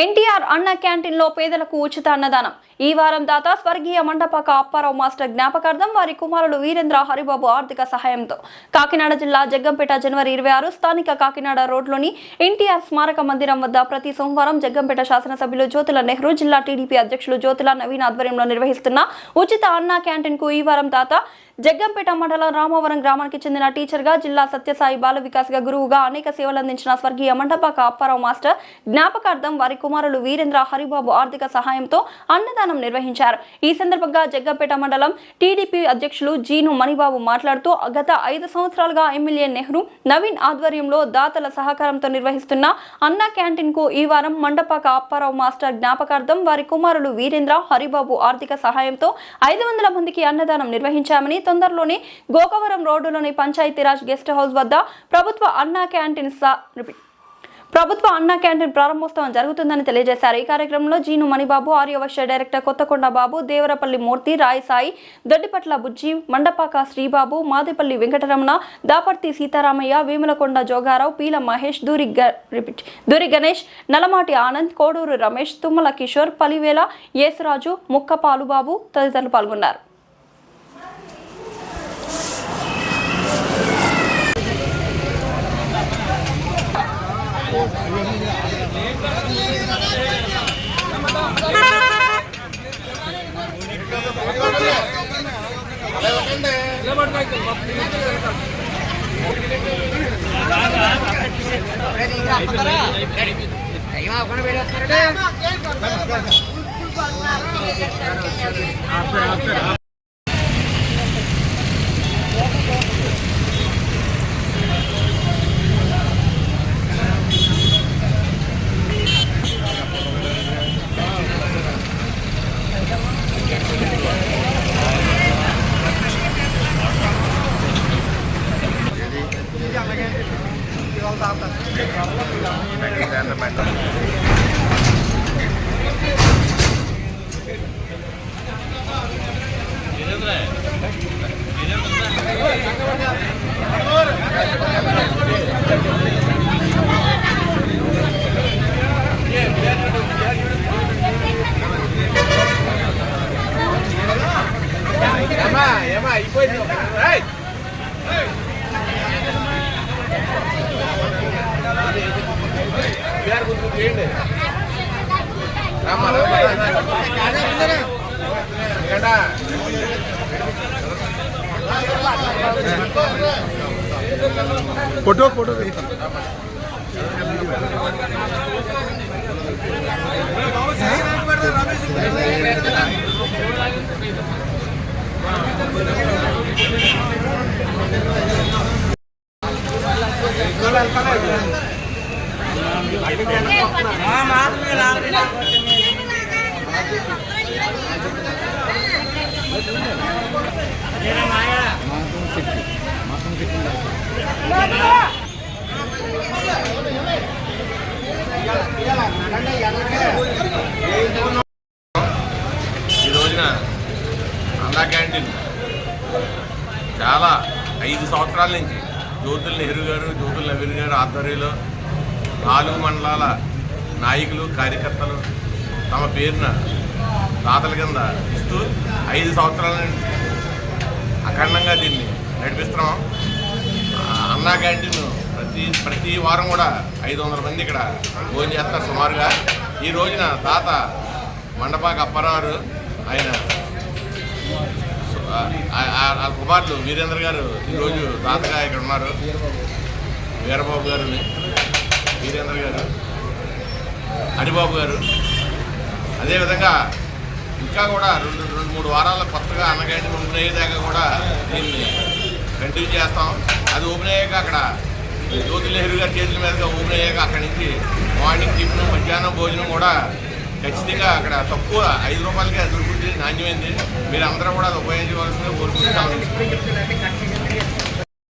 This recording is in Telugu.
ఎన్టీఆర్ అన్న క్యాంటీన్లో పేదలకు ఉచిత అన్నదానం. ఈ వారం దాత స్వర్గీయ మండపాక అప్పారావు మాస్టర్ జ్ఞాపకార్థం వారి కుమారులు వీరేంద్ర, హరిబాబు ఆర్థిక సహాయంతో కాకినాడ జిల్లా జగ్గంపేట జనవరి 26 స్థానిక కాకినాడ రోడ్లోని ఎన్టీఆర్ స్మారక మందిరం వద్ద ప్రతి సోమవారం జగ్గంపేట శాసనసభ్యులు జ్యోతుల నెహ్రూ, జిల్లా టీడీపీ అధ్యక్షులు జ్యోతుల నవీన్ ఆధ్వర్యంలో నిర్వహిస్తున్న ఉచిత అన్న క్యాంటీన్ కు ఈ వారం దాత జగ్గంపేట మండలం రామవరం గ్రామానికి చెందిన టీచర్గా, జిల్లా సత్యసాయి బాల వికాస్గా గురువుగా అనేక సేవలు అందించిన స్వర్గీయ మండపాక అప్పారావు మాస్టర్ జ్ఞాపకార్థం వారి కుమారులు వీరేంద్ర, హరిబాబు ఆర్థిక సహాయంతో అన్నదానం నిర్వహించారు. ఈ సందర్భంగా జగ్గంపేట మండలం టీడీపీ అధ్యక్షులు జీను మణిబాబు మాట్లాడుతూ గత 5 సంవత్సరాలుగా ఎమ్మెల్యే నెహ్రూ, నవీన్ ఆధ్వర్యంలో దాతల సహకారంతో నిర్వహిస్తున్న అన్న క్యాంటీన్ కు ఈ వారం మండపాక అప్పారావు మాస్టర్ జ్ఞాపకార్థం వారి కుమారులు వీరేంద్ర, హరిబాబు ఆర్థిక సహాయంతో 500 మందికి అన్నదానం నిర్వహించామని, తొందరలోనే గోకవరం రోడ్డులోని పంచాయతీరాజ్ గెస్ట్ హౌస్ వద్ద ప్రభుత్వ అన్న క్యాంటీన్ ప్రారంభోత్సవం జరుగుతుందని తెలియజేశారు. ఈ కార్యక్రమంలో జీను మణిబాబు, ఆర్యవశ్య డైరెక్టర్ కొత్తకొండ బాబు, దేవరపల్లి మూర్తి, రాయి సాయి, దొడ్డిపట్ల బుజ్జి, మండపాక శ్రీబాబు, మాదేపల్లి వెంకటరమణ, దాపర్తి సీతారామయ్య, వేములకొండ జోగారావు, పీల మహేష్, దూరి గణేష్, నలమాటి ఆనంద్, కోడూరు రమేష్, తుమ్మల కిషోర్, పలివేల యేసురాజు, ముక్క పాలుబాబు తదితరులు పాల్గొన్నారు. फोटो ఈ రోజున అన్నా క్యాంటీన్ చాలా 5 సంవత్సరాల నుంచి జ్యోతుల నెహ్రూ గారు, జ్యోతుల నవీన్ గారు ఆధ్వర్యంలో 4 మండలాల నాయకులు, కార్యకర్తలు తమ పేరున దాతల కింద ఇస్తూ 5 సంవత్సరాల నుంచి అఖండంగా దీన్ని నడిపిస్తున్నాం. అన్నా క్యాంటీన్ ప్రతి వారం కూడా 500 మంది ఇక్కడ భోజనం చేస్తారు సుమారుగా. ఈ రోజున దాత మండపాక అప్పారావు ఆయన కుమారులు వీరేంద్ర గారు ఈరోజు దాతగా ఇక్కడ ఉన్నారు. వీరబాబు గారు, వీరేంద్ర గారు, హరిబాబు గారు. అదేవిధంగా ఇంకా కూడా 2-3 వారాల కొత్తగా అన్న క్యాంటీన్ ఓపెన్ అయ్యేదాకా కూడా దీన్ని కంటిన్యూ చేస్తాం. అది ఓపెన్ అయ్యాక అక్కడ జ్యోతుల నెహ్రూ గారి చేతుల మీదుగా ఓపెన్ అయ్యాక అక్కడి నుంచి మార్నింగ్ టిఫిన్, మధ్యాహ్నం భోజనం కూడా ఖచ్చితంగా అక్కడ తక్కువ 5 రూపాయలకే దొరుకుతుంది, నాణ్యమైంది. మీరు అందరూ కూడా అది ఉపయోగించవలసిందిగా కోరుకుంటున్నాం.